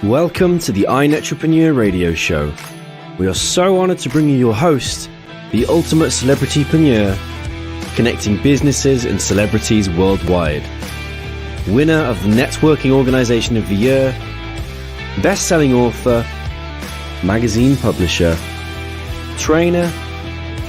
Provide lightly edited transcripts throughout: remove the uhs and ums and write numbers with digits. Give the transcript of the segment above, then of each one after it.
Welcome to the iNETrepreneur radio show. We are so honored to bring you your host, the ultimate celebritypreneur, connecting businesses and celebrities worldwide. Winner of the Networking Organization of the Year, best-selling author, magazine publisher, trainer,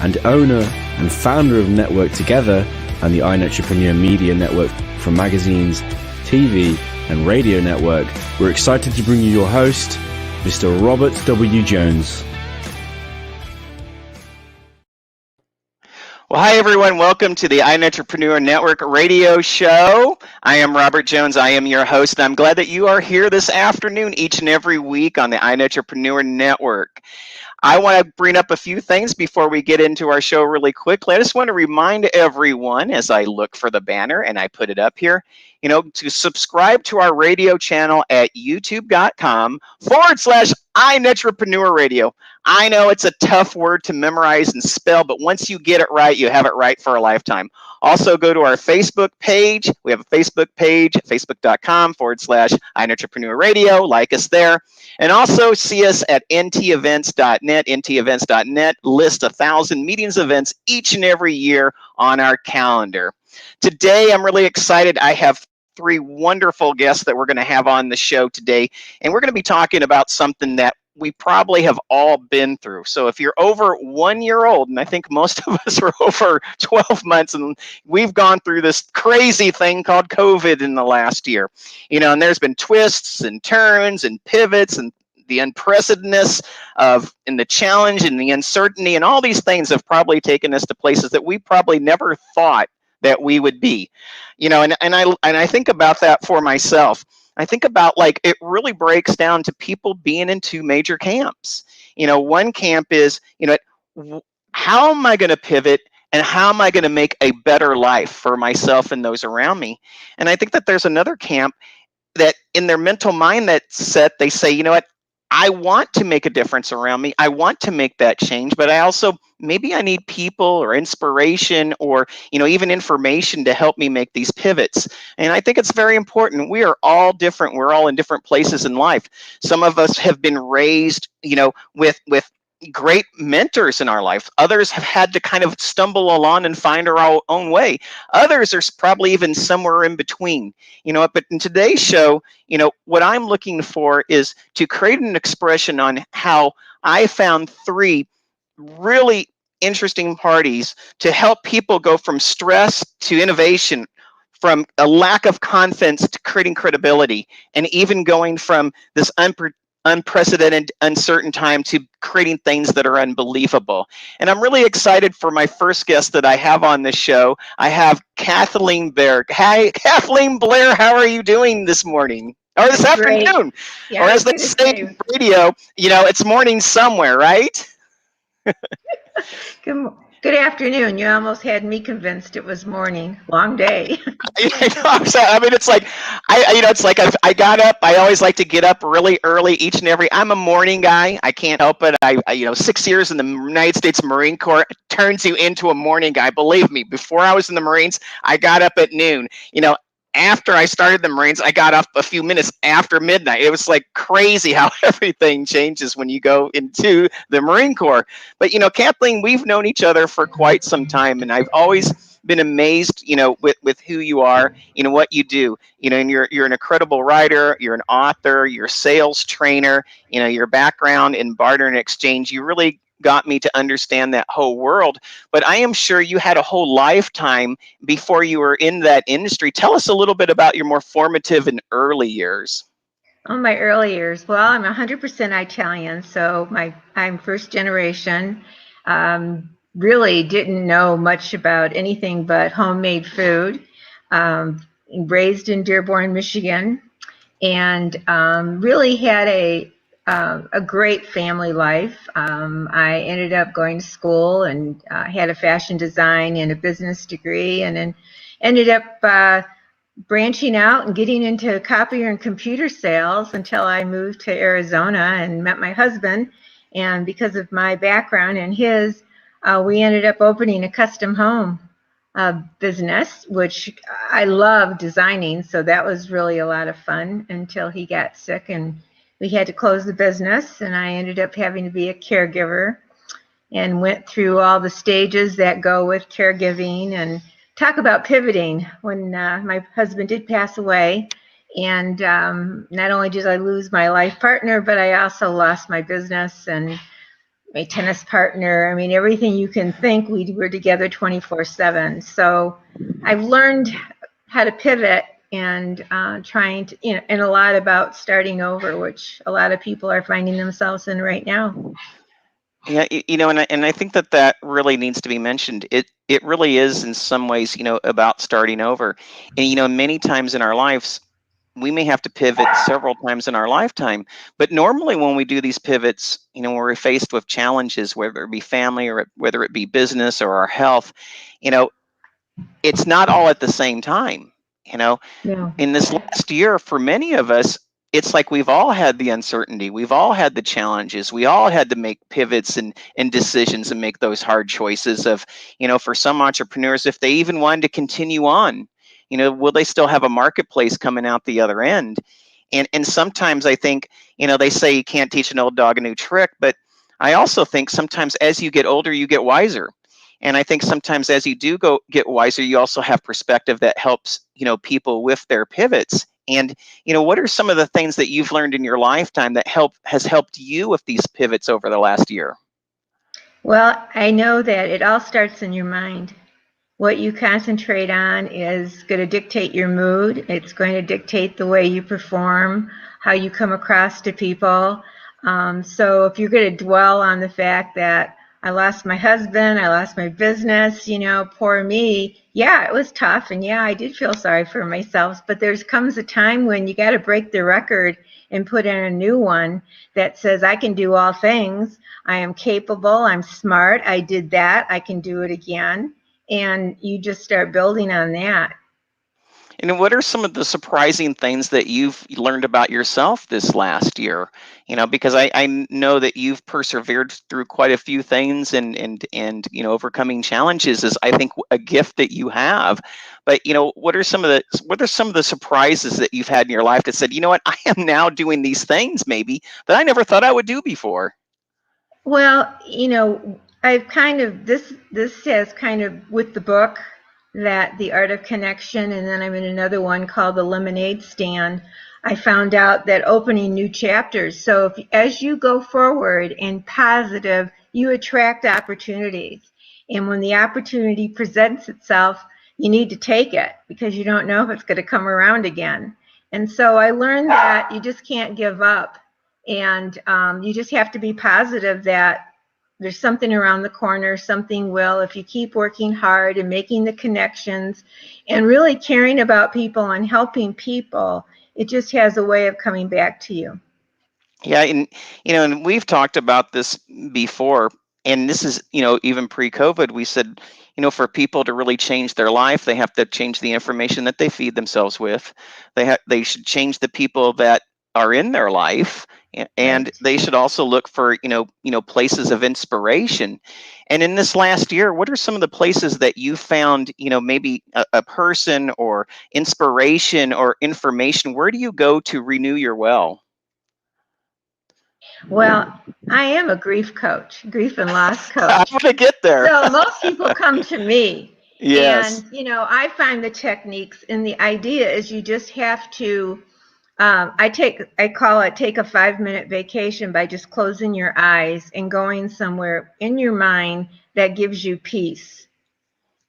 and owner and founder of Network Together and the iNETrepreneur Media Network from magazines, TV, and radio network. We're excited to bring you your host, Mr. Robert W. Jones. Well, hi, everyone. Welcome to the iNETrepreneur Network radio show. I am Robert Jones. I am your host. I'm glad that you are here this afternoon each and every week on the iNETrepreneur Network. I want to bring up a few things before we get into our show really quickly. I just want to remind everyone as I look for the banner and I put it up here, to subscribe to our radio channel at youtube.com/iNETrepreneur Radio. I know it's a tough word to memorize and spell, but once you get it right, you have it right for a lifetime. Also, go to our Facebook page. We have a Facebook page, facebook.com/iNETrepreneur Radio. Like us there. And also see us at ntevents.net. ntevents.net lists 1,000 meetings events each and every year on our calendar. Today, I'm really excited. I have 3 wonderful guests that we're going to have on the show today. And we're going to be talking about something that we probably have all been through. So if you're over 1 year old, and I think most of us are over 12 months, and we've gone through this crazy thing called COVID in the last year, and there's been twists and turns and pivots and the unprecedentedness and the challenge and the uncertainty and all these things have probably taken us to places that we probably never thought that we would be, and I think about that for myself. I think about it really breaks down to people being in 2 major camps. One camp is, how am I going to pivot and how am I going to make a better life for myself and those around me? And I think that there's another camp that in their mental mindset, they say, I want to make a difference around me. I want to make that change, but I also, maybe I need people or inspiration or, even information to help me make these pivots. And I think it's very important. We are all different. We're all in different places in life. Some of us have been raised, with great mentors in our life. Others have had to kind of stumble along and find our own way. Others are probably even somewhere in between, but in today's show, what I'm looking for is to create an expression on how I found 3 really interesting parties to help people go from stress to innovation, from a lack of confidence to creating credibility, and even going from this unprecedented, uncertain time to creating things that are unbelievable. And I'm really excited for my first guest that I have on this show. I have Kathleen Blair. Hi, Kathleen Blair. How are you doing this morning? Or this afternoon? Yeah, or as they say in radio, it's morning somewhere, right? Good afternoon. You almost had me convinced it was morning. Long day. It's like I got up. I always like to get up really early each and every. I'm a morning guy. I can't help it. I 6 years in the United States Marine Corps turns you into a morning guy. Believe me. Before I was in the Marines, I got up at noon. After I started the Marines, I got up a few minutes after midnight. It was like crazy how everything changes when you go into the Marine Corps. But, Kathleen, we've known each other for quite some time, and I've always been amazed, with who you are, what you do, and you're an incredible writer, you're an author, you're a sales trainer, your background in barter and exchange, you really got me to understand that whole world. But I am sure you had a whole lifetime before you were in that industry. Tell us a little bit about your more formative and early years. Oh, my early years. Well, I'm 100% Italian, so I'm first generation. Really didn't know much about anything but homemade food. Raised in Dearborn, Michigan, and really had a great family life. I ended up going to school and had a fashion design and a business degree, and then ended up branching out and getting into copier and computer sales until I moved to Arizona and met my husband. And because of my background and his, we ended up opening a custom home business, which I love designing. So that was really a lot of fun until he got sick and we had to close the business, and I ended up having to be a caregiver and went through all the stages that go with caregiving. And talk about pivoting when my husband did pass away. And not only did I lose my life partner, but I also lost my business and my tennis partner. I mean, everything you can think. We were together 24/7. So I've learned how to pivot and trying to, and a lot about starting over, which a lot of people are finding themselves in right now. Yeah, and I think that really needs to be mentioned. It really is in some ways, about starting over. And many times in our lives, we may have to pivot several times in our lifetime. But normally when we do these pivots, when we're faced with challenges, whether it be family or whether it be business or our health, you know, it's not all at the same time. You know, No. in this last year, for many of us, it's like we've all had the uncertainty. We've all had the challenges. We all had to make pivots and decisions and make those hard choices of, for some entrepreneurs, if they even wanted to continue on, will they still have a marketplace coming out the other end? And sometimes I think, they say you can't teach an old dog a new trick, but I also think sometimes as you get older, you get wiser. And I think sometimes as you do get wiser, you also have perspective that helps, people with their pivots. And, what are some of the things that you've learned in your lifetime that has helped you with these pivots over the last year? Well, I know that it all starts in your mind. What you concentrate on is going to dictate your mood. It's going to dictate the way you perform, how you come across to people. So if you're going to dwell on the fact that I lost my husband, I lost my business, poor me. Yeah, it was tough. And yeah, I did feel sorry for myself. But comes a time when you got to break the record and put in a new one that says, I can do all things. I am capable. I'm smart. I did that. I can do it again. And you just start building on that. And what are some of the surprising things that you've learned about yourself this last year? Because I know that you've persevered through quite a few things, and overcoming challenges is, I think, a gift that you have. But what are some of the surprises that you've had in your life that said, what, I am now doing these things maybe that I never thought I would do before? Well, I've kind of this has kind of with the book that The Art of Connection, and then I'm in another one called The Lemonade Stand. I found out that opening new chapters. So as you go forward and positive, you attract opportunities. And when the opportunity presents itself, you need to take it because you don't know if it's going to come around again. And so I learned that you just can't give up. And you just have to be positive that there's something around the corner, something will, if you keep working hard and making the connections and really caring about people and helping people, it just has a way of coming back to you. Yeah, and we've talked about this before, and this is, even pre-COVID, we said, for people to really change their life, they have to change the information that they feed themselves with. They should change the people that are in their life, and Right. they should also look for, places of inspiration. And in this last year, what are some of the places that you found, maybe a person or inspiration or information? Where do you go to renew your well? Well, I am a grief coach, grief and loss I'm coach. gonna get there. So most people come to me Yes. and, I find the techniques, and the idea is you just have to, I call it take a 5-minute vacation by just closing your eyes and going somewhere in your mind that gives you peace.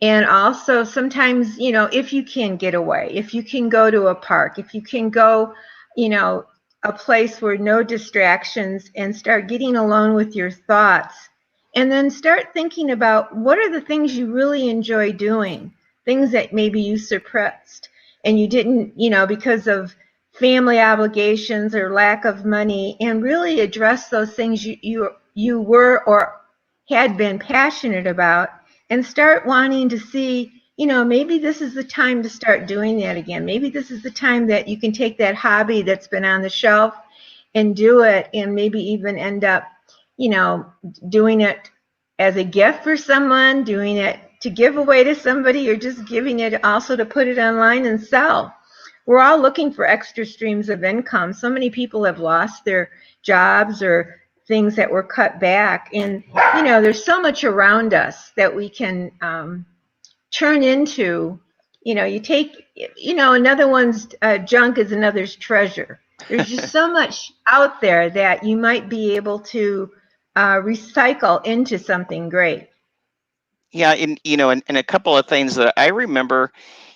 And also sometimes, if you can get away, if you can go to a park, if you can go, you know, a place where no distractions and start getting alone with your thoughts, and then start thinking about what are the things you really enjoy doing, things that maybe you suppressed and you didn't, because of family obligations or lack of money, and really address those things you were or had been passionate about, and start wanting to see, maybe this is the time to start doing that again. Maybe this is the time that you can take that hobby that's been on the shelf and do it, and maybe even end up, doing it as a gift for someone, doing it to give away to somebody, or just giving it also to put it online and sell. we're all looking for extra streams of income. So many people have lost their jobs or things that were cut back. And, there's so much around us that we can turn into, you take, another one's junk is another's treasure. There's just so much out there that you might be able to recycle into something great. Yeah, and a couple of things that I remember,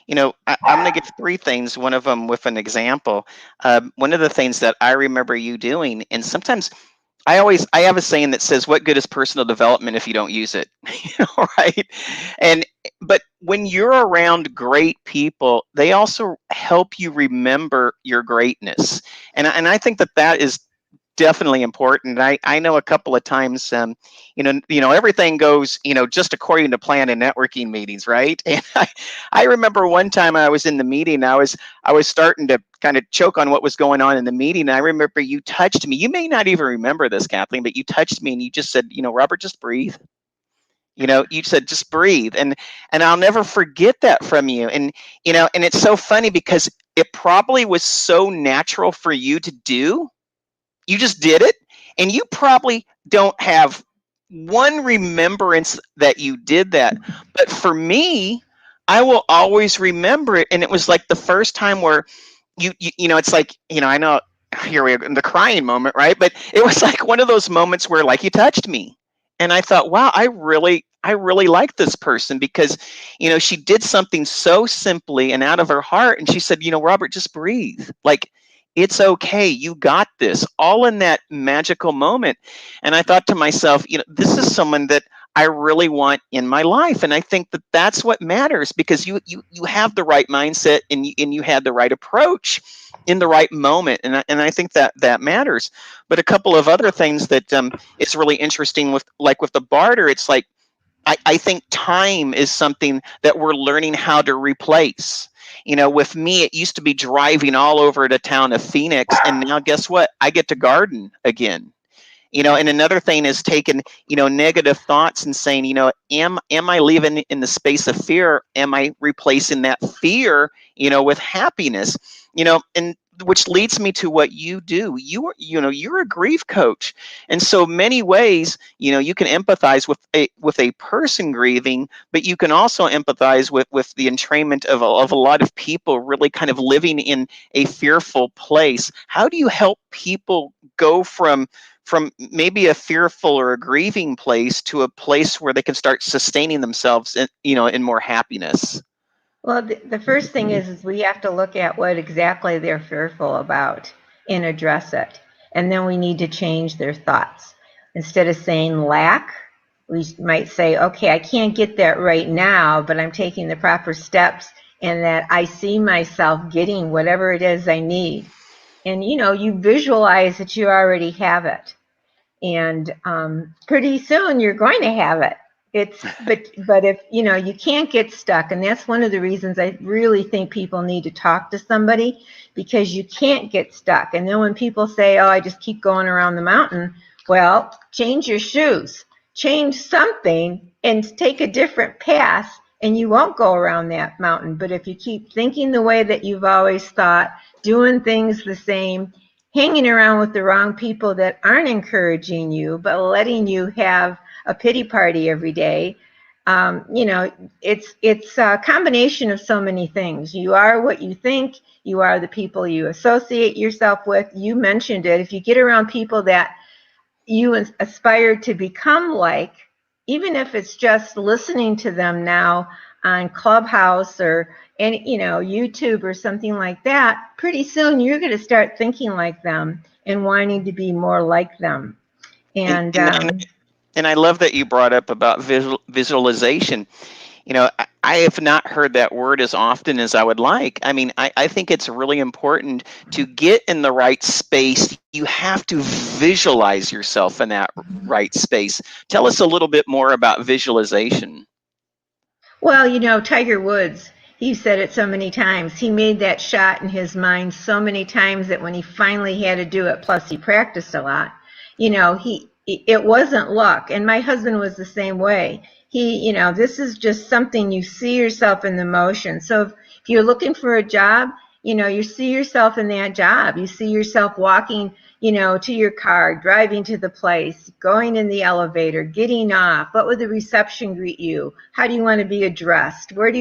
I'm going to give three things, one of them with an example. One of the things that I remember you doing, and sometimes I have a saying that says, what good is personal development if you don't use it? Right? But when you're around great people, they also help you remember your greatness. And I think that is definitely important. I know a couple of times, everything goes, just according to plan in networking meetings, right? And I remember one time I was in the meeting, I was starting to kind of choke on what was going on in the meeting. And I remember you touched me. You may not even remember this, Kathleen, but you touched me and you just said, Robert, just breathe. You said, just breathe. And I'll never forget that from you. And, and it's so funny because it probably was so natural for you to do. You just did it, and you probably don't have one remembrance that you did that. But for me, I will always remember it. And it was like the first time where it's like, I know here we are in the crying moment, right? But it was like one of those moments where like you touched me. And I thought, wow, I really like this person because, she did something so simply and out of her heart. And she said, Robert, just breathe. Like, it's okay. You got this, all in that magical moment. And I thought to myself, this is someone that I really want in my life. And I think that that's what matters because you have the right mindset and you had the right approach in the right moment. And I think that matters. But a couple of other things that is really interesting with the barter, it's like, I think time is something that we're learning how to replace. With me, it used to be driving all over the town of Phoenix, and now guess what? I get to garden again. And another thing is taking, negative thoughts and saying, am I living in the space of fear? Am I replacing that fear, with happiness? And which leads me to what you do. You're a grief coach. And so many ways, you can empathize with a person grieving, but you can also empathize with the entrainment of a lot of people really kind of living in a fearful place. How do you help people go from maybe a fearful or a grieving place to a place where they can start sustaining themselves in more happiness? Well, the first thing is we have to look at what exactly they're fearful about and address it. And then we need to change their thoughts. Instead of saying lack, we might say, okay, I can't get that right now, but I'm taking the proper steps and that I see myself getting whatever it is I need. And, you visualize that you already have it. And pretty soon you're going to have it. But if you can't get stuck, and that's one of the reasons I really think people need to talk to somebody, because you can't get stuck. And then when people say, oh, I just keep going around the mountain, well, change your shoes, change something and take a different path, and you won't go around that mountain. But if you keep thinking the way that you've always thought, doing things the same, hanging around with the wrong people that aren't encouraging you but letting you have a pity party every day, it's a combination of so many things. You are what you think. You are the people you associate yourself with. You mentioned it. If you get around people that you aspire to become like, even if it's just listening to them now on Clubhouse or YouTube or something like that, pretty soon you're going to start thinking like them and wanting to be more like them. And I love that you brought up about visualization. I have not heard that word as often as I would like. I mean, I think it's really important to get in the right space. You have to visualize yourself in that right space. Tell us a little bit more about visualization. Well, Tiger Woods, he said it so many times. He made that shot in his mind so many times that when he finally had to do it, plus he practiced a lot, it wasn't luck. And my husband was the same way. This is just something you see yourself in the motion. So if you're looking for a job You see yourself in that job. You see yourself walking, to your car, driving to the place, going in the elevator, getting off. What would the reception greet you? How do you want to be addressed? What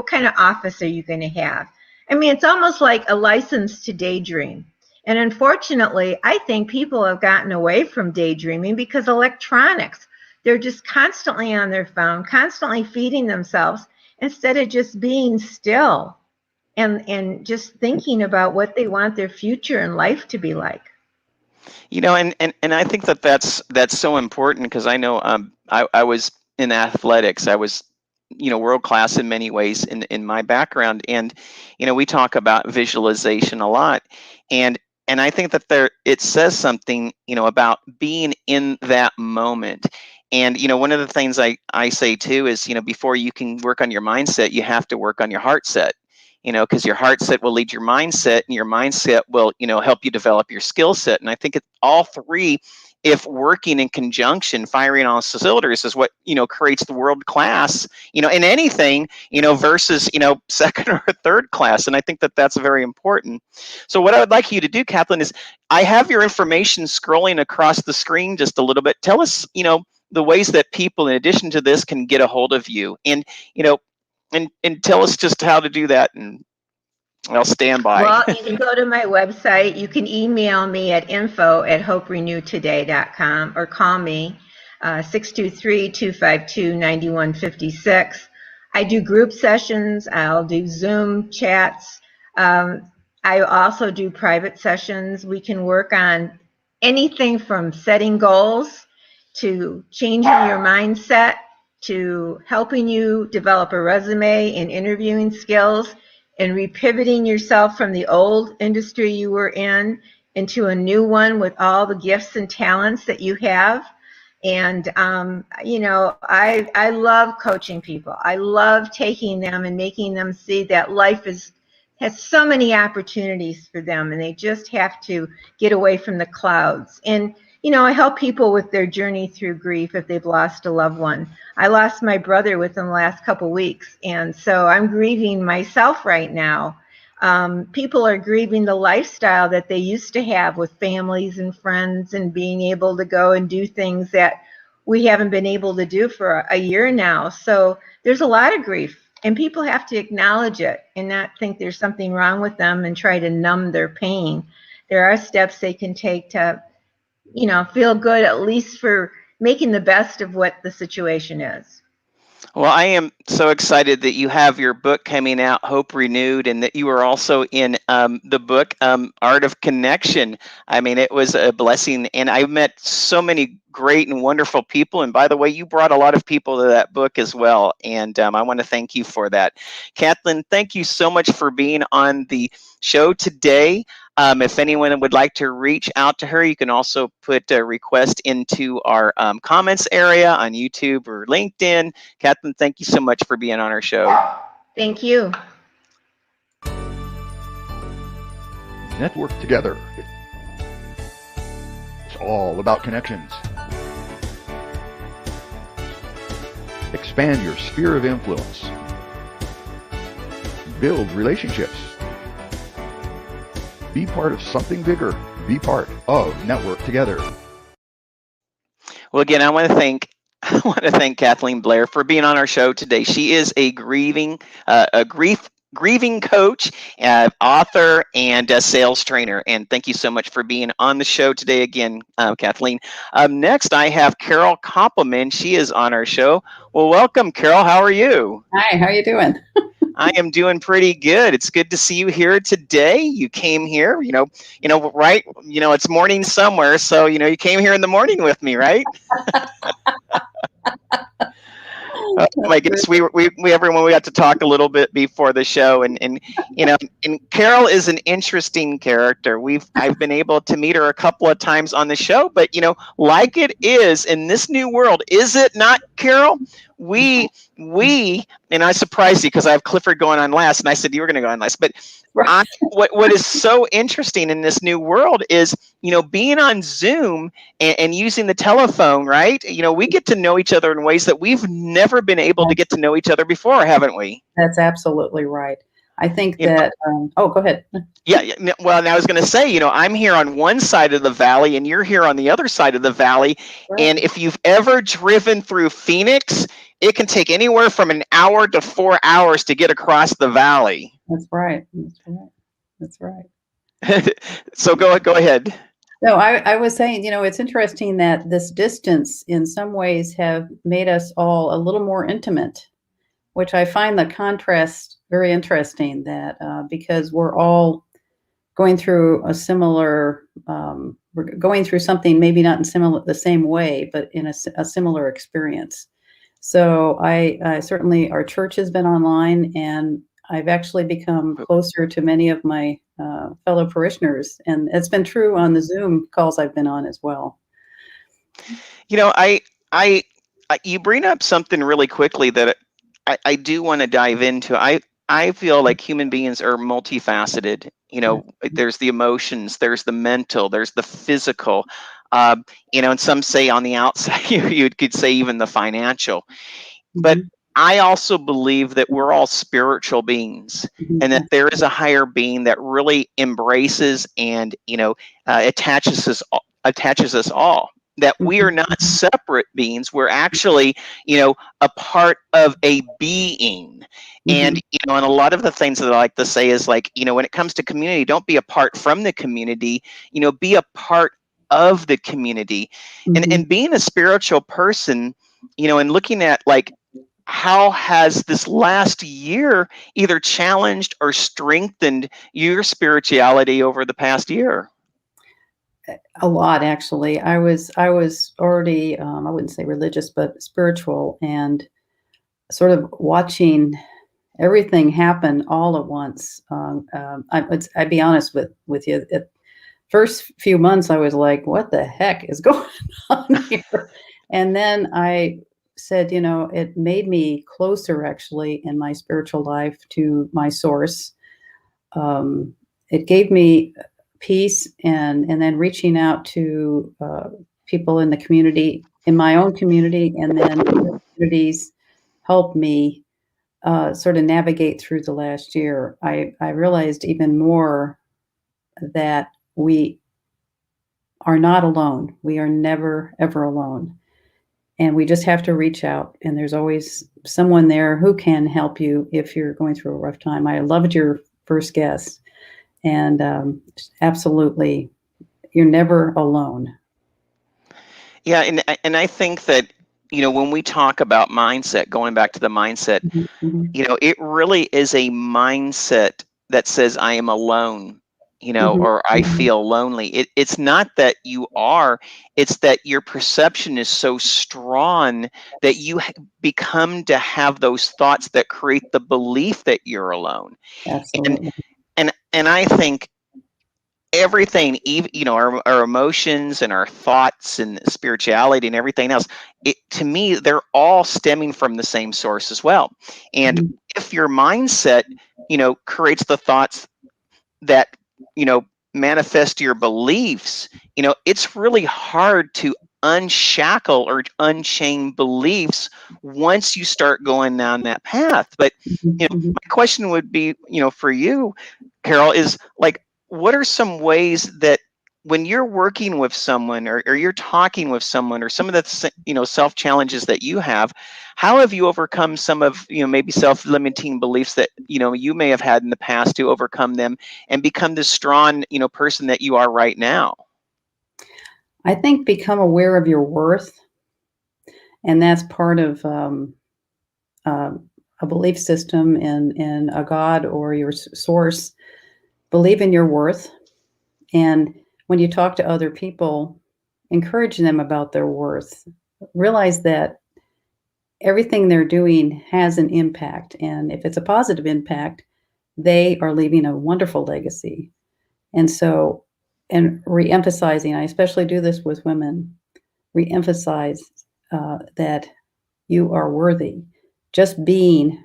kind of office are you going to have? I mean, it's almost like a license to daydream. And unfortunately, I think people have gotten away from daydreaming because electronics, they're just constantly on their phone, constantly feeding themselves instead of just being still and just thinking about what they want their future and life to be like. And I think that's so important, because I know I was in athletics. I was world class in many ways in my background, and we talk about visualization a lot, and I think that it says something about being in that moment. And one of the things I say too is before you can work on your mindset, you have to work on your heart set. Because your heart set will lead your mindset, and your mindset will, help you develop your skill set. And I think all three, if working in conjunction, firing on all cylinders, is what, creates the world class, in anything, versus, second or third class. And I think that's very important. So what I would like you to do, Kathleen, is I have your information scrolling across the screen just a little bit. Tell us, the ways that people, in addition to this, can get a hold of you. And, and tell us just how to do that, and I'll stand by. Well, you can go to my website. You can email me at info@hoperenewtoday.com or call me 623-252-9156. I do group sessions. I'll do Zoom chats. I also do private sessions. We can work on anything from setting goals to changing your mindset to helping you develop a resume and interviewing skills and repivoting yourself from the old industry you were in into a new one with all the gifts and talents that you have. And, I love coaching people. I love taking them and making them see that life has so many opportunities for them, and they just have to get away from the clouds. And I help people with their journey through grief if they've lost a loved one. I lost my brother within the last couple weeks, and so I'm grieving myself right now. People are grieving the lifestyle that they used to have with families and friends and being able to go and do things that we haven't been able to do for a year now. So there's a lot of grief, and people have to acknowledge it and not think there's something wrong with them and try to numb their pain. There are steps they can take to feel good, at least for making the best of what the situation is. Well, I am so excited that you have your book coming out, Hope Renewed, and that you are also in the book, Art of Connection. I mean, it was a blessing, and I met so many great and wonderful people. And by the way, you brought a lot of people to that book as well, and I want to thank you for that. Kathleen, thank you so much for being on the show today. If anyone would like to reach out to her, you can also put a request into our comments area on YouTube or LinkedIn. Kathleen, thank you so much for being on our show. Thank you. Network together. It's all about connections. Expand your sphere of influence. Build relationships. Be part of something bigger. Be part of Network Together. Well, again, I want to thank Kathleen Blair for being on our show today. She is a grieving coach, author, and a sales trainer. And thank you so much for being on the show today again, Kathleen. Next, I have Carol Koppelman. She is on our show. Well, welcome, Carol. How are you? Hi, how are you doing? I am doing pretty good. It's good to see you here today. You came here, right? It's morning somewhere, so you came here in the morning with me, right? Oh my goodness, we everyone, we got to talk a little bit before the show, and Carol is an interesting character. I've been able to meet her a couple of times on the show, but like it is in this new world, is it not, Carol? We and I surprised you because I have Clifford going on last, and I said you were going to go on last. But what is so interesting in this new world is being on Zoom and using the telephone, right? We get to know each other in ways that we've never been able to get to know each other before, haven't we? That's absolutely right. I think You know, that, go ahead. well, and I was going to say, I'm here on one side of the valley and you're here on the other side of the valley. Right. And if you've ever driven through Phoenix, it can take anywhere from an hour to 4 hours to get across the valley. That's right. That's right. So go ahead. No, I was saying, it's interesting that this distance in some ways have made us all a little more intimate, which I find the contrast very interesting, that because we're all going through a similar, we're going through something, maybe not in the same way, but in a similar experience. So I certainly, our church has been online, and I've actually become closer to many of my fellow parishioners, and it's been true on the Zoom calls I've been on as well. I you bring up something really quickly that I do want to dive into. I feel like human beings are multifaceted. There's the emotions, there's the mental, there's the physical. And some say on the outside, you could say even the financial. But I also believe that we're all spiritual beings, and that there is a higher being that really embraces and attaches us all. That we are not separate beings. We're actually, a part of a being. And and a lot of the things that I like to say is like, when it comes to community, don't be apart from the community. Be a part of the community. And being a spiritual person, and looking at like, how has this last year either challenged or strengthened your spirituality over the past year? A lot, actually. I was already, I wouldn't say religious, but spiritual, and sort of watching everything happen all at once. I'd be honest with you. At first few months, I was like, "What the heck is going on here?" And then I said, it made me closer, actually, in my spiritual life to my source. It gave me peace, and then reaching out to people in the community, in my own community, and then other communities helped me sort of navigate through the last year. I realized even more that we are not alone. We are never, ever alone. And we just have to reach out, and there's always someone there who can help you if you're going through a rough time. I loved your first guest, and absolutely, you're never alone. Yeah, and I think that when we talk about mindset, going back to the mindset, it really is a mindset that says I am alone, or I feel lonely. It's not that you are, it's that your perception is so strong that you become to have those thoughts that create the belief that you're alone. Absolutely. And I think everything, even our emotions and our thoughts and spirituality and everything else, to me, they're all stemming from the same source as well. And if your mindset creates the thoughts that manifest your beliefs, it's really hard to unshackle or unchain beliefs once you start going down that path. But my question would be, for you, Carol, is like, what are some ways that when you're working with someone or you're talking with someone, or some of the self challenges that you have, how have you overcome some of maybe self-limiting beliefs that you may have had in the past to overcome them and become the strong person that you are right now? I think become aware of your worth, and that's part of a belief system in a God or your source. Believe in your worth, and when you talk to other people, encourage them about their worth. Realize that everything they're doing has an impact, and if it's a positive impact, they are leaving a wonderful legacy. And so, and re-emphasizing, I especially do this with women, re-emphasize that you are worthy. Just being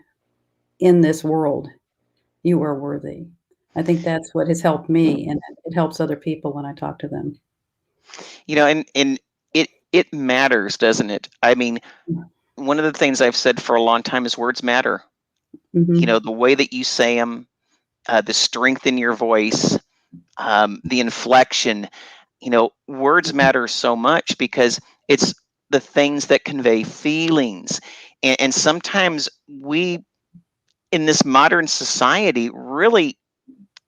in this world, you are worthy. I think that's what has helped me, and it helps other people when I talk to them. And it matters, doesn't it? I mean, one of the things I've said for a long time is words matter. The way that you say them, the strength in your voice, the inflection. Words matter so much because it's the things that convey feelings. And sometimes we, in this modern society, really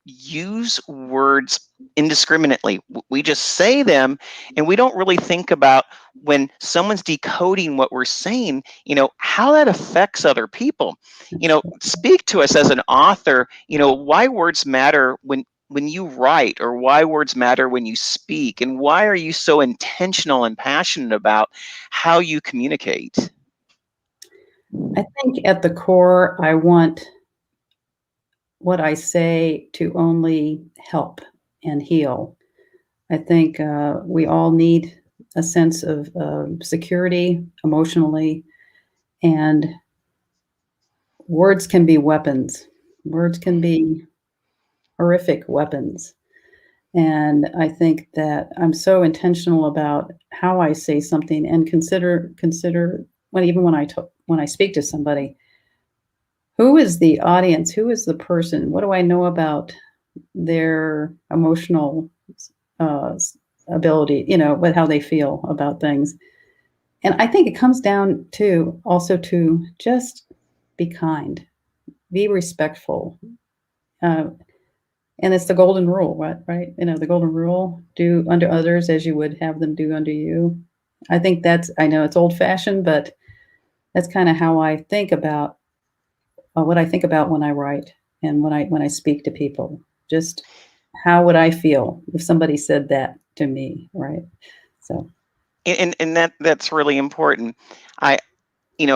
use words indiscriminately. We just say them, and we don't really think about when someone's decoding what we're saying, how that affects other people. Speak to us as an author, why words matter when you write, or why words matter when you speak, and why are you so intentional and passionate about how you communicate? I think at the core, I want what I say to only help and heal. I think we all need a sense of security emotionally, and words can be weapons. Words can be horrific weapons. And I think that I'm so intentional about how I say something, and consider when I speak to somebody, who is the audience? Who is the person? What do I know about their emotional uh, ability? What how they feel about things. And I think it comes down to also to just be kind, be respectful. Uh, and it's the golden rule, right? The golden rule: do unto others as you would have them do unto you. I know it's old fashioned, but that's kind of how I think about what I think about when I write and when I speak to people. Just how would I feel if somebody said that to me, right? So, And that's really important. I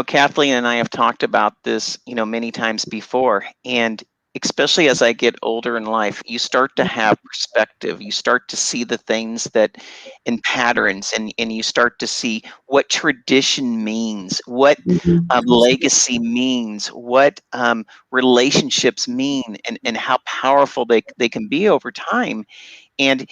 Kathleen and I have talked about this, many times before. And especially as I get older in life, you start to have perspective. You start to see the things that in patterns, and you start to see what tradition means, what legacy means, what relationships mean, and how powerful they can be over time. And,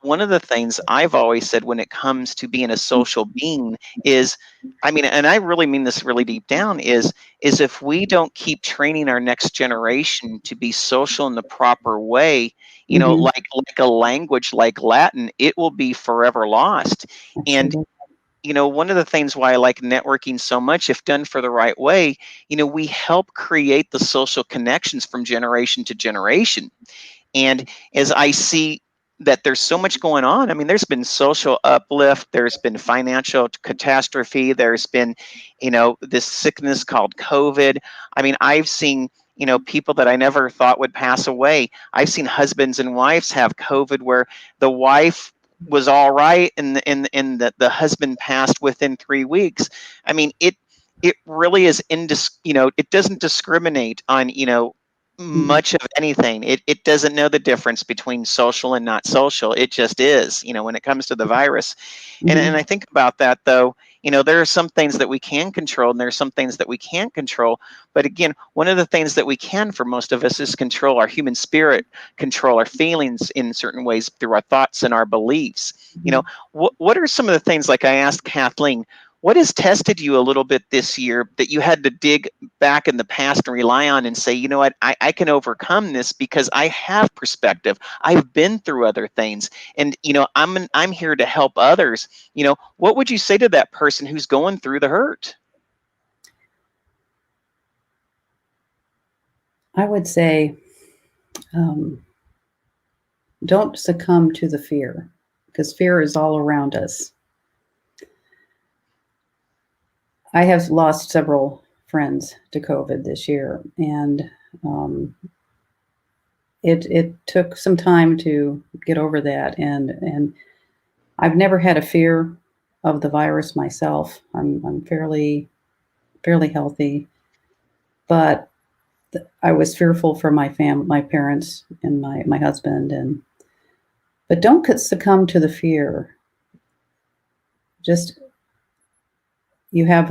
one of the things I've always said when it comes to being a social being is, and I really mean this really deep down, is if we don't keep training our next generation to be social in the proper way, Mhm. like a language like Latin, it will be forever lost. And Absolutely. one of the things why I like networking so much, if done for the right way, we help create the social connections from generation to generation. And as I see that there's so much going on, there's been social uplift, there's been financial catastrophe, there's been, this sickness called COVID. I've seen, people that I never thought would pass away. I've seen husbands and wives have COVID where the wife was all right, and the husband passed within 3 weeks. It really is it doesn't discriminate on, Mhm. much of anything. It doesn't know the difference between social and not social. It just is, when it comes to the virus. And Mhm. I think about that, though, there are some things that we can control, and there are some things that we can't control. But again, one of the things that we can, for most of us, is control our human spirit, control our feelings in certain ways through our thoughts and our beliefs. Mhm. What are some of the things, like I asked Kathleen, what has tested you a little bit this year that you had to dig back in the past and rely on and say, you know what, I can overcome this because I have perspective. I've been through other things, and I'm here to help others. What would you say to that person who's going through the hurt? I would say, um, don't succumb to the fear, because fear is all around us. I have lost several friends to COVID this year, and um, it took some time to get over that. And I've never had a fear of the virus myself. I'm fairly healthy, but I was fearful for my parents, and my husband. And but don't succumb to the fear. Just you have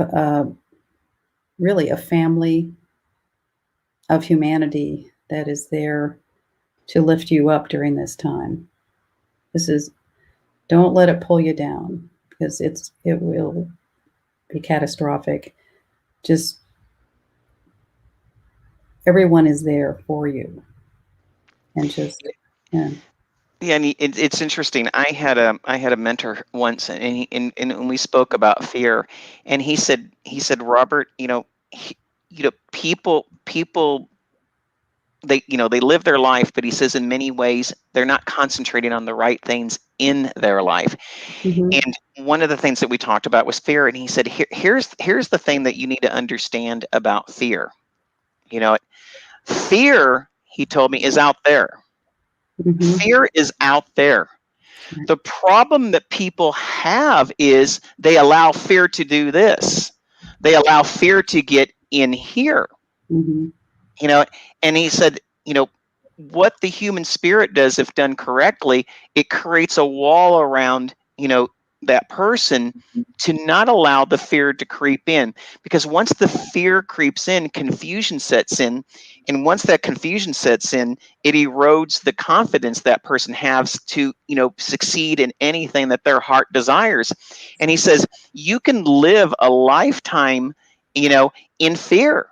really a family of humanity that is there to lift you up during this time. This is Don't let it pull you down, because it will be catastrophic. Just everyone is there for you. and just, yeah. Yeah, and it's interesting. I had a mentor once, and when we spoke about fear, and he said, Robert, people they live their life, but he says in many ways they're not concentrating on the right things in their life. Mm-hmm. And one of the things that we talked about was fear, and he said, here's the thing that you need to understand about fear. You know, fear, he told me, is out there. Mm-hmm. Fear is out there. Right. The problem that people have is they allow fear to do this. They allow fear to get in here. Mm-hmm. You know, and he said, what the human spirit does, if done correctly, it creates a wall around, that person to not allow the fear to creep in. Because once the fear creeps in, confusion sets in. And once that confusion sets in, it erodes the confidence that person has to, succeed in anything that their heart desires. And he says, you can live a lifetime, in fear,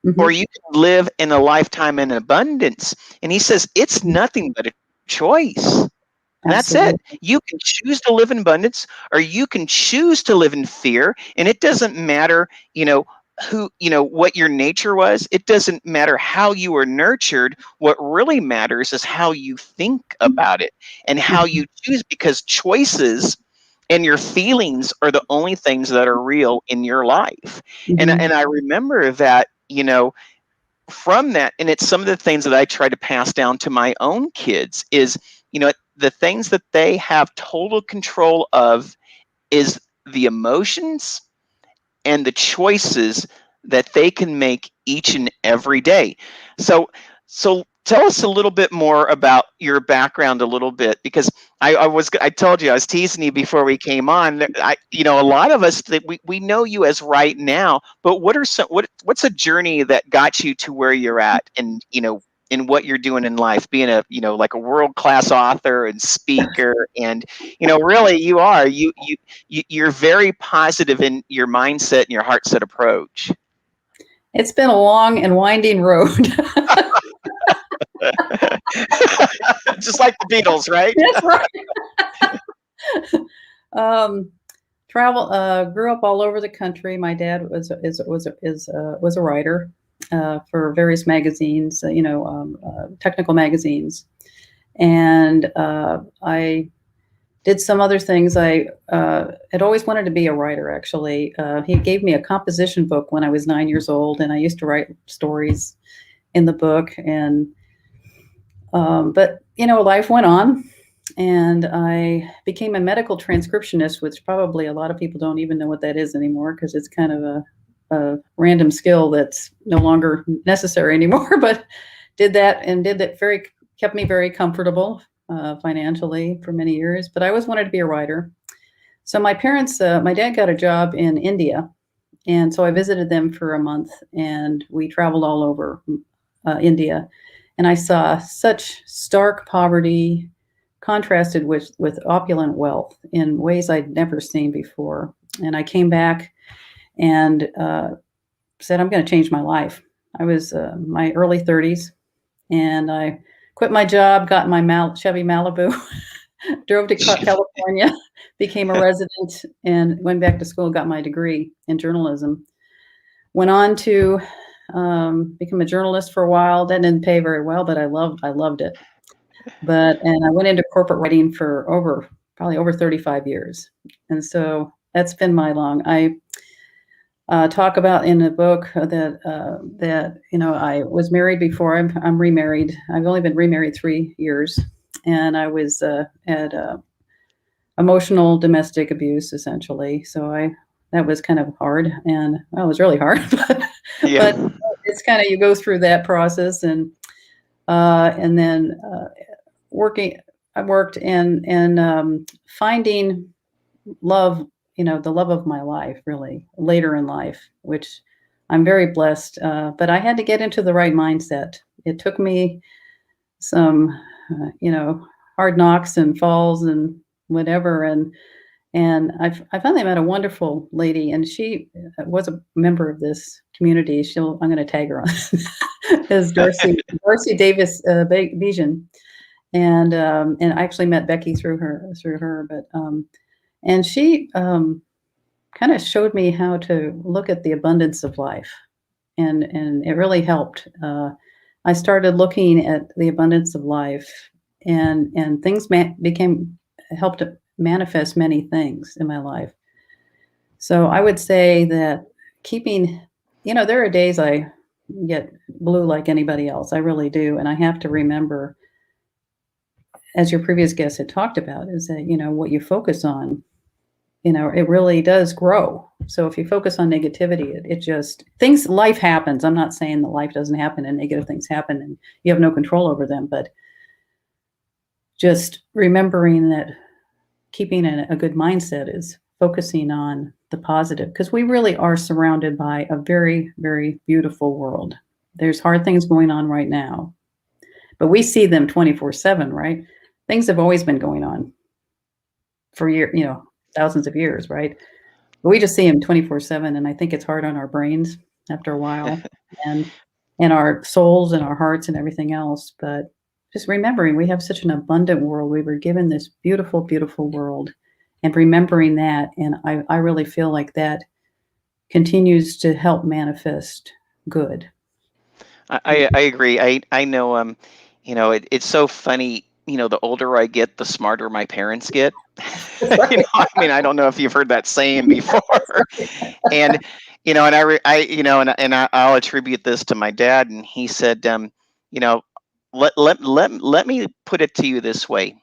Mm-hmm. or you can live in a lifetime in abundance. And he says it's nothing but a choice. And that's it. Absolutely. You can choose to live in abundance, or you can choose to live in fear. And it doesn't matter, what your nature was. It doesn't matter how you were nurtured. What really matters is how you think about it and how you choose, because choices and your feelings are the only things that are real in your life. And Mm-hmm. I remember that, from that, and it's some of the things that I try to pass down to my own kids is, the things that they have total control of is the emotions and the choices that they can make each and every day. So tell us a little bit more about your background a little bit, because I told you I was teasing you before we came on. A lot of us that we know you as right now, but what's a journey that got you to where you're at, and in what you're doing in life, being a like a world-class author and speaker, and really you're very positive in your mindset and your heart set approach. It's been a long and winding road. Just like the Beatles, right? That's right. Travel. Grew up all over the country. My dad was a writer for various magazines, technical magazines, and I did some other things. I had always wanted to be a writer. Actually, he gave me a composition book when I was 9 years old, and I used to write stories in the book. And but life went on. And I became a medical transcriptionist, which probably a lot of people don't even know what that is anymore, because it's kind of a random skill that's no longer necessary anymore. But did that kept me very comfortable financially for many years. But I always wanted to be a writer. So my dad got a job in India. And so I visited them for a month, and we traveled all over India. And I saw such stark poverty contrasted with opulent wealth in ways I'd never seen before. And I came back and said, I'm going to change my life. I was my early 30s, and I quit my job, got in my Chevy Malibu, drove to California, became a resident, and went back to school, got my degree in journalism. Went on to become a journalist for a while. That didn't pay very well, but I loved it. And I went into corporate writing for probably over 35 years. And so that's been my long. I talk about in the book that I was married before. I'm remarried. I've only been remarried 3 years, and I was had emotional domestic abuse essentially. So that was kind of hard, and it was really hard. Yeah. But it's kind of, you go through that process, and then I worked and finding love, the love of my life, really later in life, which I'm very blessed. But I had to get into the right mindset. It took me some, hard knocks and falls and whatever. And I finally met a wonderful lady, and she was a member of this community. I'm going to tag her on as Darcy Davis Bijan, and I actually met Becky through her. But and she kind of showed me how to look at the abundance of life, and it really helped. I started looking at the abundance of life, and things helped to manifest many things in my life. So I would say that keeping, there are days I get blue like anybody else. I really do, and I have to remember, as your previous guest had talked about, is that what you focus on, it really does grow. So if you focus on negativity, life happens. I'm not saying that life doesn't happen and negative things happen and you have no control over them, but just remembering that keeping a good mindset is focusing on the positive, because we really are surrounded by a very, very beautiful world. There's hard things going on right now, but we see them 24/7, right? Things have always been going on for thousands of years, right? But we just see them 24/7, and I think it's hard on our brains after a while, and our souls and our hearts and everything else. But just remembering we have such an abundant world. We were given this beautiful, beautiful world, and remembering that. And I really feel like that continues to help manifest good. I agree. I know, it's so funny, the older I get, the smarter my parents get. I mean, I don't know if you've heard that saying before. And, and I'll attribute this to my dad. And he said, let me put it to you this way.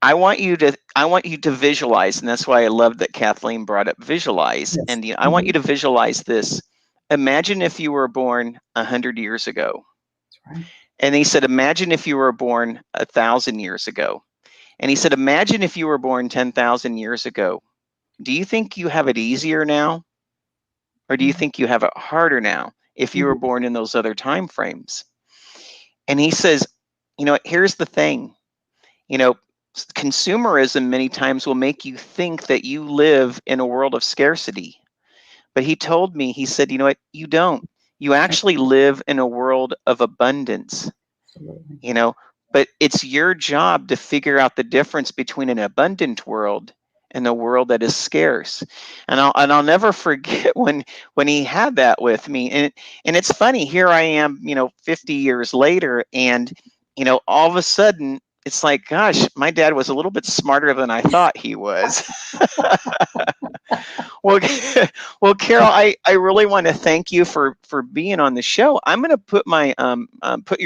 I want you to visualize, and that's why I love that Kathleen brought up visualize. Yes. And I want you to visualize this. Imagine if you were born 100 years ago. That's right. And he said, imagine if you were born 1,000 years ago. And he said, imagine if you were born 10,000 years ago. Do you think you have it easier now? Or do you think you have it harder now if you were born in those other time frames? And he says, here's the thing, consumerism many times will make you think that you live in a world of scarcity. But he told me, he said, you know what, you don't. You actually live in a world of abundance. Absolutely. But it's your job to figure out the difference between an abundant world and a world that is scarce. And I'll never forget when he had that with me. And it's funny, here I am, 50 years later, and all of a sudden it's like, gosh, my dad was a little bit smarter than I thought he was. Well, well, Carol, I really want to thank you for being on the show. I'm going to put my put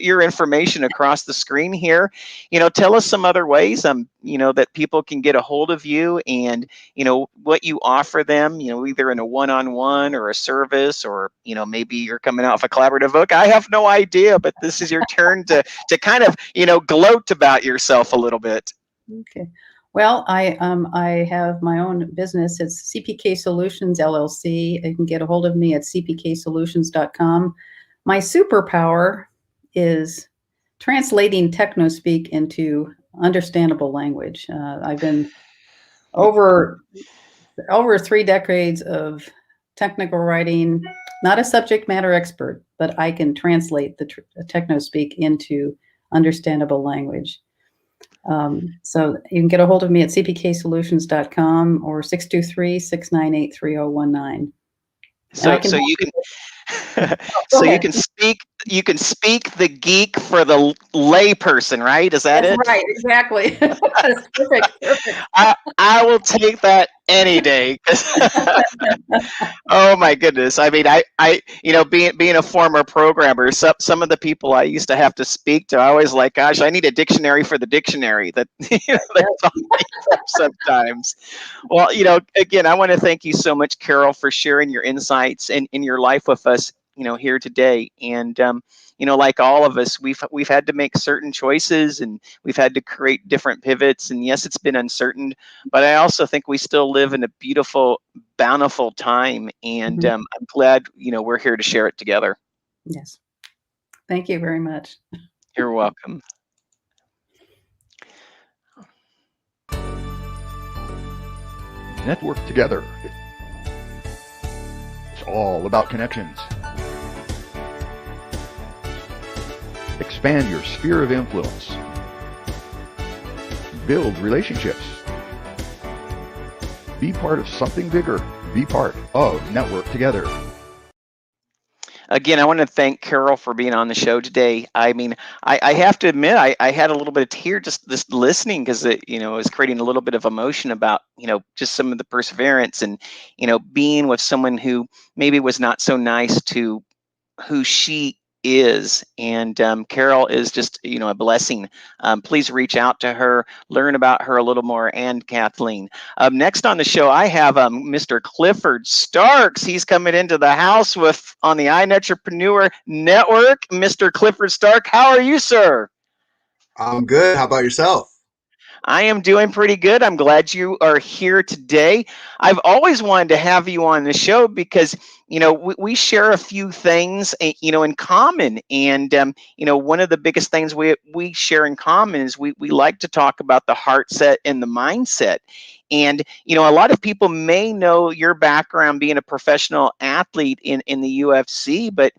your information across the screen here. Tell us some other ways that people can get a hold of you, and what you offer them. Either in a one-on-one or a service, or maybe you're coming out with a collaborative book. I have no idea, but this is your turn to kind of gloat about yourself a little bit. Okay. Well, I have my own business. It's CPK Solutions LLC. You can get a hold of me at cpksolutions.com. My superpower is translating techno-speak into understandable language. I've been over 3 decades of technical writing, not a subject matter expert, but I can translate the techno-speak into understandable language. So you can get a hold of me at cpksolutions.com or 623-698-3019. So you can you can speak the geek for the layperson, right? Is that That's it? right, exactly. That's perfect. I will take that any day. Oh my goodness! I mean, I being a former programmer, some of the people I used to have to speak to, I was like, gosh, I need a dictionary for the dictionary. That's all I need sometimes. Well, again, I want to thank you so much, Carol, for sharing your insights and in your life with us, here today. And like all of us, we've had to make certain choices, and we've had to create different pivots. And yes, it's been uncertain, but I also think we still live in a beautiful, bountiful time. And I'm glad we're here to share it together. Yes. Thank you very much. You're welcome. Network together. It's all about connections. Expand your sphere of influence. Build relationships. Be part of something bigger. Be part of Network Together. Again, I want to thank Carol for being on the show today. I mean, I have to admit, I had a little bit of tear just listening, because it, it was creating a little bit of emotion about, just some of the perseverance and, being with someone who maybe was not so nice to who she is. And Carol is just, a blessing. Please reach out to her, learn about her a little more, and Kathleen. Next on the show, I have Mr. Clifford Starks. He's coming into the house on the iNETrepreneur Network. Mr. Clifford Stark, how are you, sir? I'm good. How about yourself? I am doing pretty good. I'm glad you are here today. I've always wanted to have you on the show because, we share a few things, in common. And, one of the biggest things we share in common is we like to talk about the heart set and the mindset. And, a lot of people may know your background being a professional athlete in the UFC, but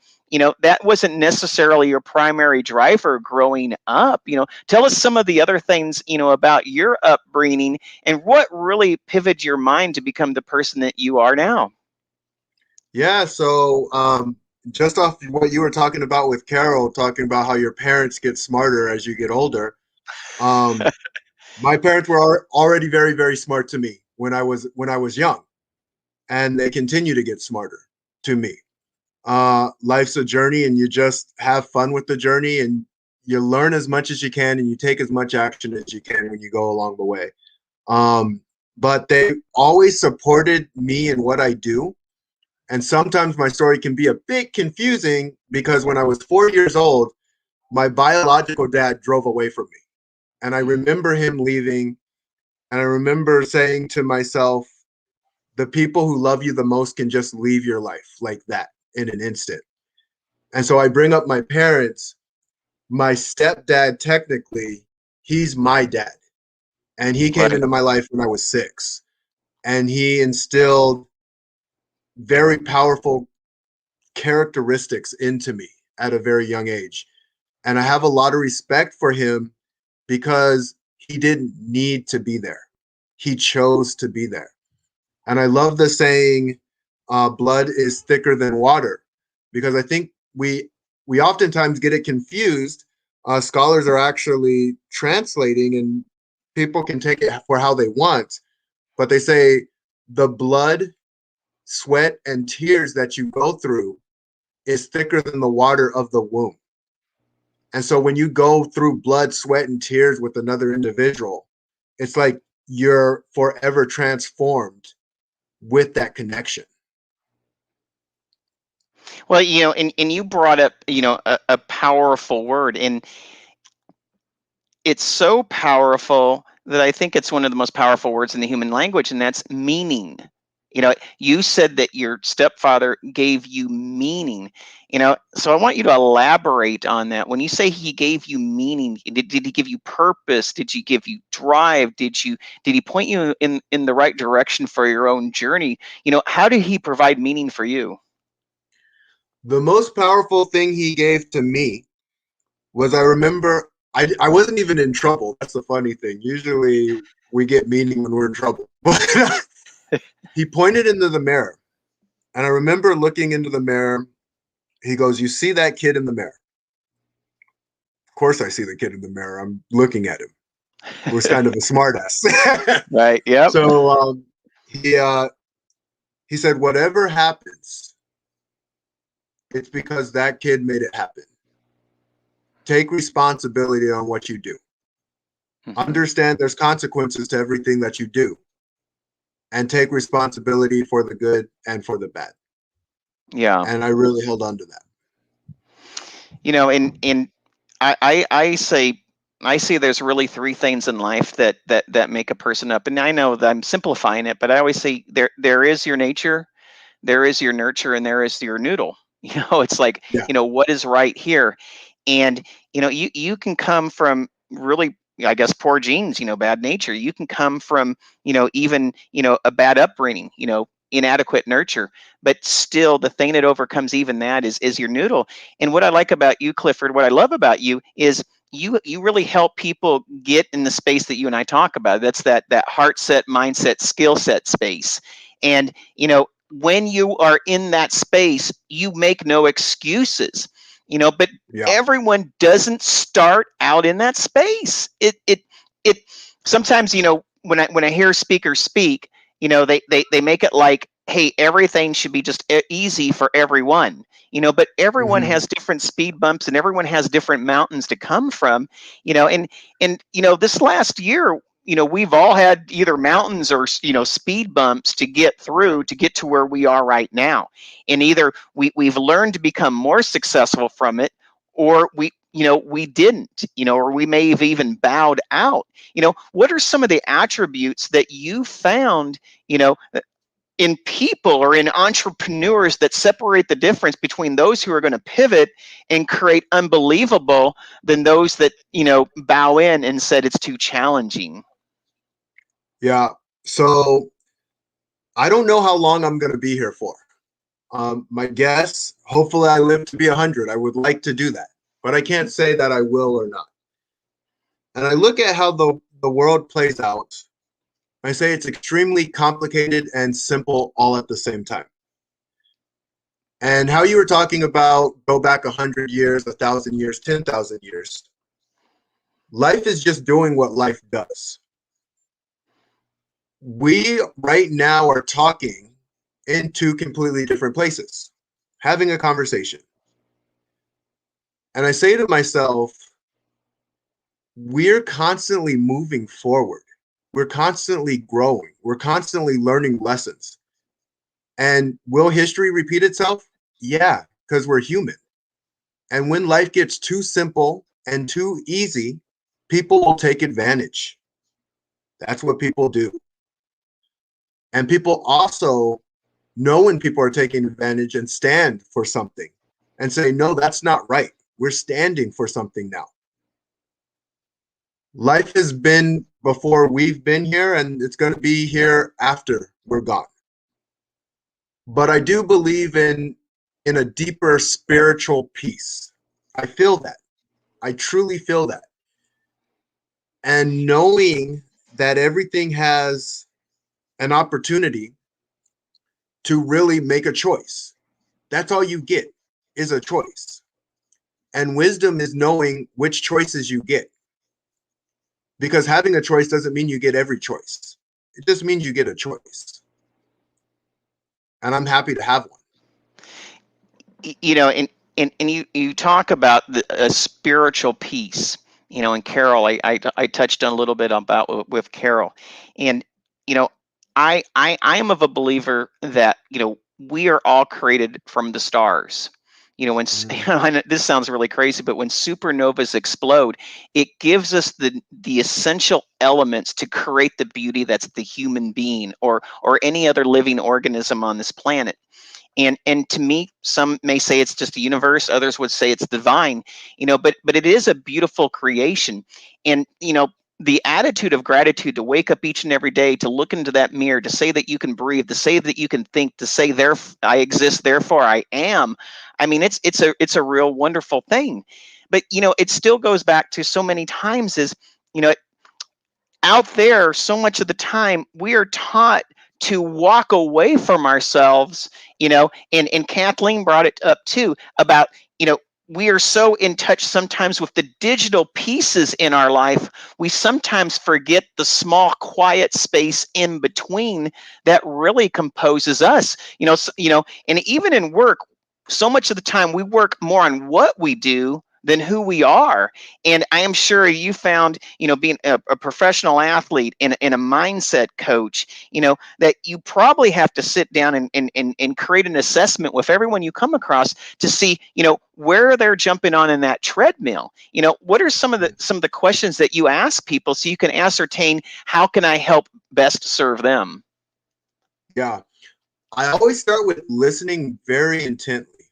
that wasn't necessarily your primary driver growing up. Tell us some of the other things, about your upbringing and what really pivoted your mind to become the person that you are now. Yeah, so just off what you were talking about with Carol, talking about how your parents get smarter as you get older. My parents were already very, very smart to me when I was young, and they continue to get smarter to me. Life's a journey, and you just have fun with the journey, and you learn as much as you can, and you take as much action as you can when you go along the way. But they always supported me in what I do. And sometimes my story can be a bit confusing because when I was 4 years old, my biological dad drove away from me. And I remember him leaving, and I remember saying to myself, the people who love you the most can just leave your life like that in an instant. And so I bring up my parents. My stepdad, technically, he's my dad. And he came Right. into my life when I was 6. And he instilled very powerful characteristics into me at a very young age. And I have a lot of respect for him because he didn't need to be there. He chose to be there. And I love the saying, blood is thicker than water, because I think we oftentimes get it confused. Scholars are actually translating, and people can take it for how they want, but they say the blood, sweat, and tears that you go through is thicker than the water of the womb. And so when you go through blood, sweat, and tears with another individual, it's like you're forever transformed with that connection. Well, and you brought up, a powerful word, and it's so powerful that I think it's one of the most powerful words in the human language, and that's meaning. You said that your stepfather gave you meaning, so I want you to elaborate on that. When you say he gave you meaning, did he give you purpose? Did he give you drive? Did he point you in the right direction for your own journey? How did he provide meaning for you? The most powerful thing he gave to me was, I remember I wasn't even in trouble. That's the funny thing. Usually we get meaning when we're in trouble. But he pointed into the mirror. And I remember looking into the mirror. He goes, "You see that kid in the mirror?" Of course I see the kid in the mirror. I'm looking at him. He was kind of a smartass. Right. Yep. So he said, "Whatever happens, it's because that kid made it happen. Take responsibility on what you do. Mm-hmm. Understand there's consequences to everything that you do, and take responsibility for the good and for the bad." Yeah. And I really held on to that. And I say there's really 3 things in life that make a person up. And I know that I'm simplifying it, but I always say there is your nature, there is your nurture, and there is your noodle. It's like, Yeah. what is right here? And you can come from really I guess, poor genes, bad nature. You can come from, even, a bad upbringing, inadequate nurture, but still the thing that overcomes even that is your noodle. And what I like about you, Clifford, what I love about you is you really help people get in the space that you and I talk about. That's that heart set, mindset, skill set space. And, when you are in that space, you make no excuses, but Yeah. everyone doesn't start out in that space. It sometimes, when I hear speakers speak, they make it like, hey, everything should be just easy for everyone, but everyone Mhm. has different speed bumps and everyone has different mountains to come from, and this last year, we've all had either mountains or, speed bumps to get through to get to where we are right now. And either we've learned to become more successful from it, or we didn't, or we may have even bowed out. What are some of the attributes that you found, in people or in entrepreneurs that separate the difference between those who are going to pivot and create unbelievable than those that, bow in and said it's too challenging? Yeah. So I don't know how long I'm going to be here for. My guess, hopefully I live to be 100. I would like to do that, but I can't say that I will or not. And I look at how the world plays out. I say it's extremely complicated and simple all at the same time. And how you were talking about go back 100 years, 1,000 years, 10,000 years. Life is just doing what life does. We right now are talking in two completely different places, having a conversation. And I say to myself, we're constantly moving forward. We're constantly growing. We're constantly learning lessons. And will history repeat itself? Yeah, because we're human. And when life gets too simple and too easy, people will take advantage. That's what people do. And people also know when people are taking advantage and stand for something and say, no, that's not right. We're standing for something now. Life has been before we've been here, and it's going to be here after we're gone. But I do believe in a deeper spiritual peace. I feel that. I truly feel that. And knowing that everything has an opportunity to really make a choice. That's all you get is a choice. And wisdom is knowing which choices you get. Because having a choice doesn't mean you get every choice. It just means you get a choice. And I'm happy to have one. And you talk about a spiritual peace, and Carol, I touched on a little bit about with Carol. And you know I am of a believer that we are all created from the stars. When Mhm. I know this sounds really crazy, but when supernovas explode, it gives us the essential elements to create the beauty that's the human being or any other living organism on this planet. And to me, some may say it's just a universe, others would say it's divine, but it is a beautiful creation. And the attitude of gratitude to wake up each and every day, to look into that mirror, to say that you can breathe, to say that you can think, to say there I exist, therefore I am. I mean, it's a real wonderful thing. But it still goes back to so many times is, you know out there, so much of the time we are taught to walk away from ourselves, and Kathleen brought it up too about, we are so in touch sometimes with the digital pieces in our life, we sometimes forget the small quiet space in between that really composes us. And even in work, so much of the time we work more on what we do than who we are. And I am sure you found, being a professional athlete and a mindset coach, that you probably have to sit down and create an assessment with everyone you come across to see, where they're jumping on in that treadmill. What are some of the questions that you ask people so you can ascertain how can I help best serve them? Yeah. I always start with listening very intently.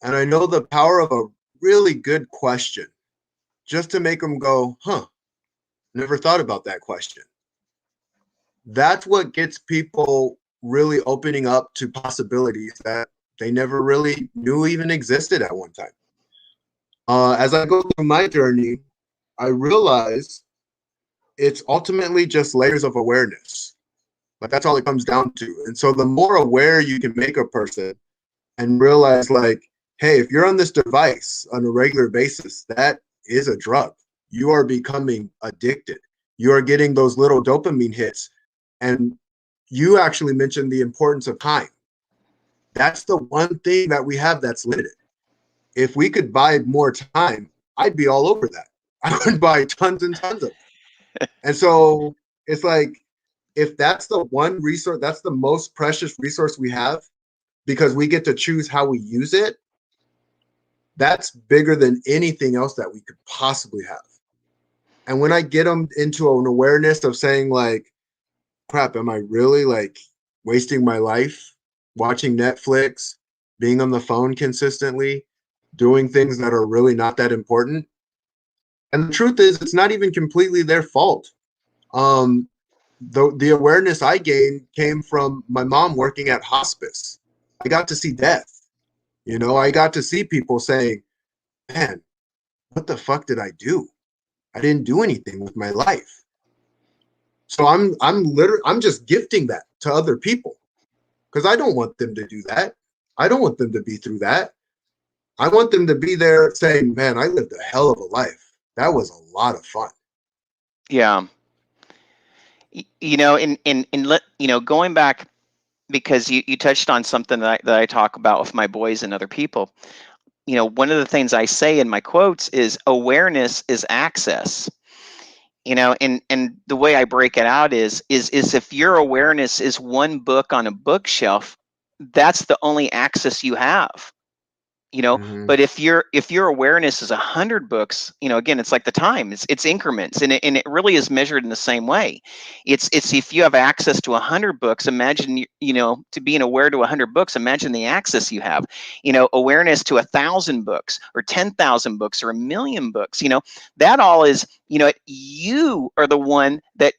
And I know the power of a really good question just to make them go, huh, Never thought about that question. That's what gets people really opening up to possibilities that they never really knew even existed at one time. As I go through my journey, I realize it's ultimately just layers of awareness. But that's all it comes down to. And so the more aware you can make a person and realize, like, hey, if you're on this device on a regular basis, that is a drug. You are becoming addicted. You are getting those little dopamine hits. And you actually mentioned the importance of time. That's the one thing that we have that's limited. If we could buy more time, I'd be all over that. I would buy tons and tons of it. And so it's like, if that's the one resource, that's the most precious resource we have, because we get to choose how we use it, that's bigger than anything else that we could possibly have. And when I get them into an awareness of saying, like, crap, am I really like wasting my life watching Netflix, being on the phone consistently, doing things that are really not that important? And the truth is, it's not even completely their fault. The awareness I gained came from my mom working at hospice. I got to see death. You know, I got to see people saying, man, what the fuck did I do? I didn't do anything with my life. So I'm just gifting that to other people, because I don't want them to do that. I don't want them to be through that. I want them to be there saying, man, I lived a hell of a life. That was a lot of fun. Yeah. You know, going back, because you touched on something that I talk about with my boys and other people. You know, one of the things I say in my quotes is awareness is access. You know, and the way I break it out is if your awareness is one book on a bookshelf, that's the only access you have. You know, Mm-hmm. but if your awareness is 100 books, you know, again, it's like the time, it's increments, and it really is measured in the same way. It's if you have access to 100 books, imagine, you know, to being aware to 100 books, imagine the access you have. You know, awareness to 1,000 books or 10,000 books or 1,000,000 books. You know, that all is, you know, you are the one that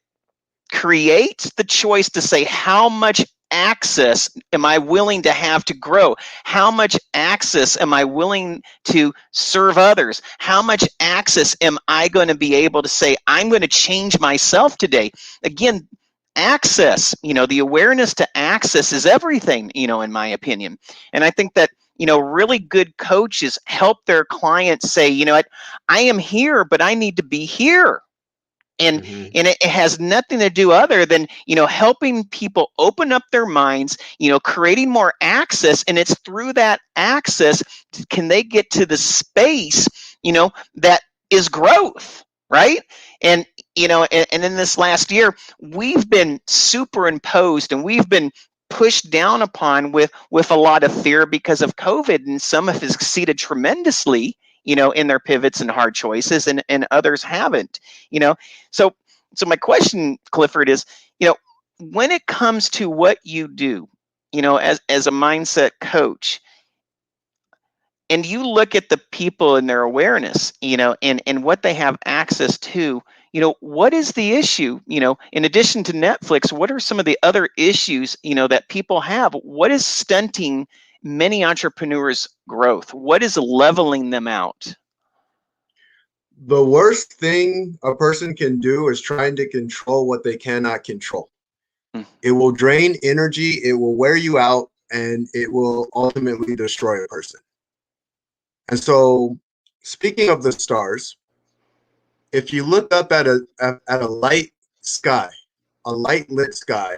creates the choice to say, how much access am I willing to have to grow? How much access am I willing to serve others? How much access am I going to be able to say, I'm going to change myself today? Again, access, you know, the awareness to access is everything, you know, in my opinion. And I think that, you know, really good coaches help their clients say, you know what, I am here, but I need to be here. And Mm-hmm. it has nothing to do other than, you know, helping people open up their minds, you know, creating more access. And it's through that access can they get to the space, you know, that is growth, right? And you know, and in this last year, we've been superimposed and we've been pushed down upon with a lot of fear because of COVID, and some have succeeded tremendously, you know, in their pivots and hard choices, and others haven't, you know. So my question, Clifford, is, you know, when it comes to what you do, you know, as a mindset coach, and you look at the people and their awareness, you know, and what they have access to, you know, what is the issue? You know, in addition to Netflix, what are some of the other issues, you know, that people have? What is stunting many entrepreneurs' growth? What is leveling them out? The worst thing a person can do is trying to control what they cannot control. It will drain energy, it will wear you out, and it will ultimately destroy a person. And so, speaking of the stars, if you look up at a light sky, a light lit sky,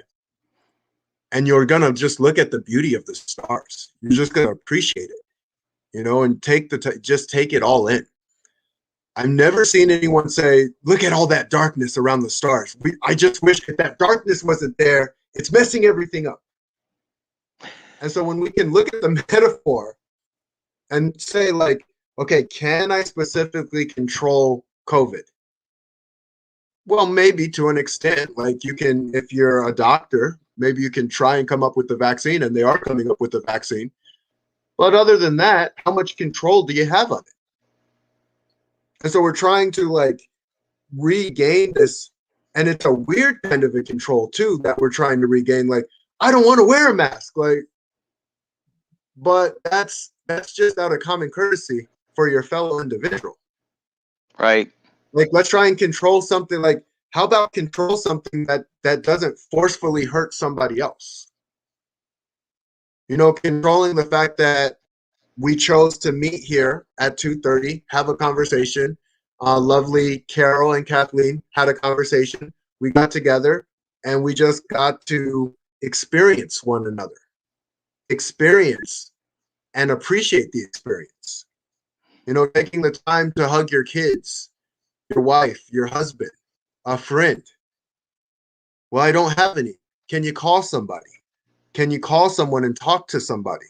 and you're gonna just look at the beauty of the stars, you're just gonna appreciate it, you know, and just take it all in. I've never seen anyone say, look at all that darkness around the stars. I just wish that darkness wasn't there. It's messing everything up. And so when we can look at the metaphor and say, like, okay, can I specifically control COVID? Well, maybe to an extent. Like, you can, if you're a doctor, maybe you can try and come up with the vaccine, and they are coming up with the vaccine. But other than that, how much control do you have on it? And so we're trying to, like, regain this, and it's a weird kind of a control too that we're trying to regain. Like, I don't want to wear a mask, like, but that's just out of common courtesy for your fellow individual. Right. Like, let's try and control something. Like, how about control something that doesn't forcefully hurt somebody else? You know, controlling the fact that we chose to meet here at 2:30, have a conversation. Lovely Carol and Kathleen had a conversation. We got together and we just got to experience one another, experience and appreciate the experience. You know, taking the time to hug your kids, your wife, your husband, a friend. Well, I don't have any. Can you call somebody? Can you call someone and talk to somebody?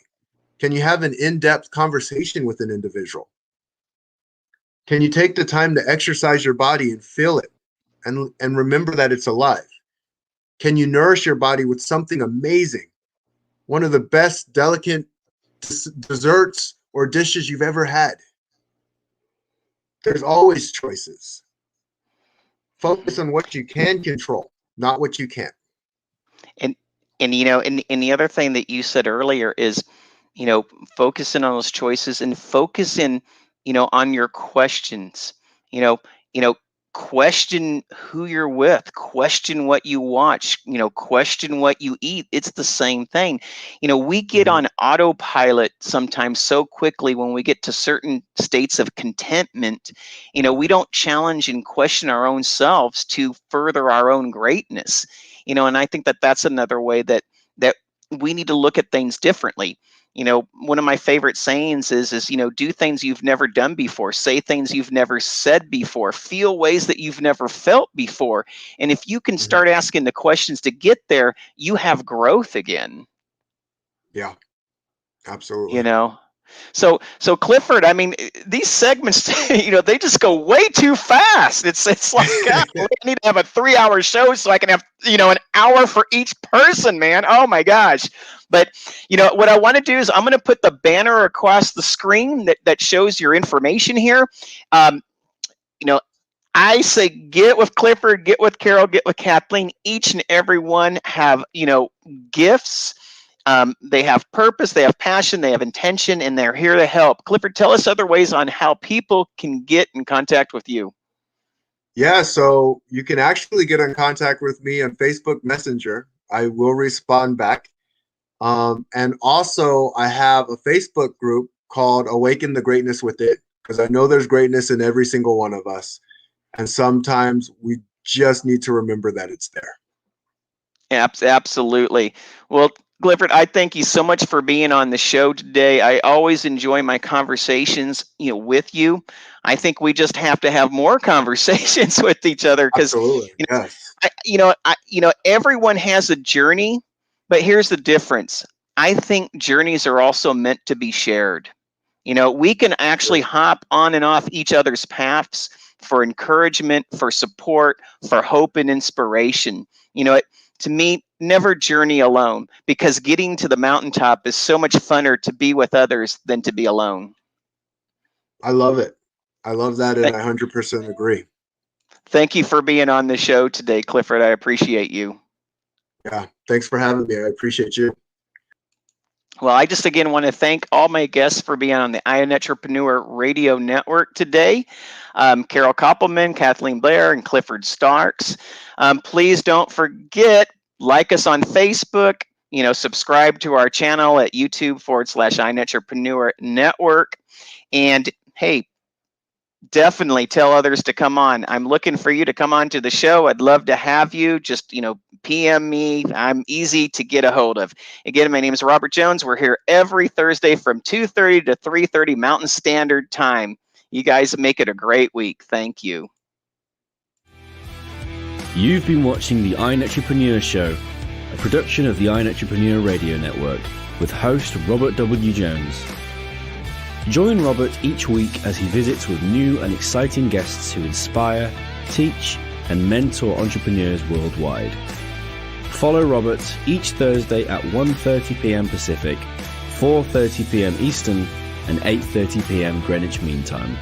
Can you have an in-depth conversation with an individual? Can you take the time to exercise your body and feel it and remember that it's alive? Can you nourish your body with something amazing? One of the best delicate desserts or dishes you've ever had. There's always choices. Focus on what you can control, not what you can't. And you know, and the other thing that you said earlier is, you know, focusing on those choices and focusing, you know, on your questions. You know, question who you're with, question what you watch, you know, question what you eat. It's the same thing. You know, we get on autopilot sometimes so quickly when we get to certain states of contentment. You know, we don't challenge and question our own selves to further our own greatness. You know, and I think that that's another way that we need to look at things differently. You know, one of my favorite sayings is, you know, do things you've never done before, say things you've never said before, feel ways that you've never felt before. And if you can start asking the questions to get there, you have growth again. Yeah, absolutely. You know, so Clifford, I mean, these segments, you know, they just go way too fast. It's like, God, I need to have a 3-hour show so I can have, you know, an hour for each person, man. Oh my gosh. But, you know, what I want to do is I'm going to put the banner across the screen that shows your information here. You know, I say get with Clifford, get with Carol, get with Kathleen. Each and every one have, you know, gifts. They have purpose, they have passion, they have intention, and they're here to help. Clifford, tell us other ways on how people can get in contact with you. Yeah, so you can actually get in contact with me on Facebook Messenger. I will respond back. And also, I have a Facebook group called Awaken the Greatness Within, because I know there's greatness in every single one of us. And sometimes we just need to remember that it's there. Absolutely. Well, Clifford, I thank you so much for being on the show today. I always enjoy my conversations, you know, with you. I think we just have to have more conversations with each other because, you know, everyone has a journey, but here's the difference. I think journeys are also meant to be shared. You know, we can actually hop on and off each other's paths for encouragement, for support, for hope and inspiration. You know, to me, never journey alone, because getting to the mountaintop is so much funner to be with others than to be alone. I love it. I love that, and I 100% agree. Thank you for being on the show today, Clifford. I appreciate you. Yeah, thanks for having me. I appreciate you. Well, I just again want to thank all my guests for being on the iNETrepreneur Radio Network today. Carol Koppelman, Kathleen Blair, and Clifford Starks. Please don't forget, like us on Facebook, you know, subscribe to our channel at YouTube/iNETrepreneur Network. And hey, definitely tell others to come on. I'm looking for you to come on to the show. I'd love to have you. Just, you know, PM me. I'm easy to get a hold of. Again, my name is Robert Jones. We're here every Thursday from 2:30 to 3:30 Mountain Standard Time. You guys make it a great week. Thank you. You've been watching the iNETrepreneur Show, a production of the iNETrepreneur Radio Network with host Robert W. Jones. Join Robert each week as he visits with new and exciting guests who inspire, teach, and mentor entrepreneurs worldwide. Follow Robert each Thursday at 1:30 p.m. Pacific, 4:30 p.m. Eastern, and 8:30 p.m. Greenwich Mean Time.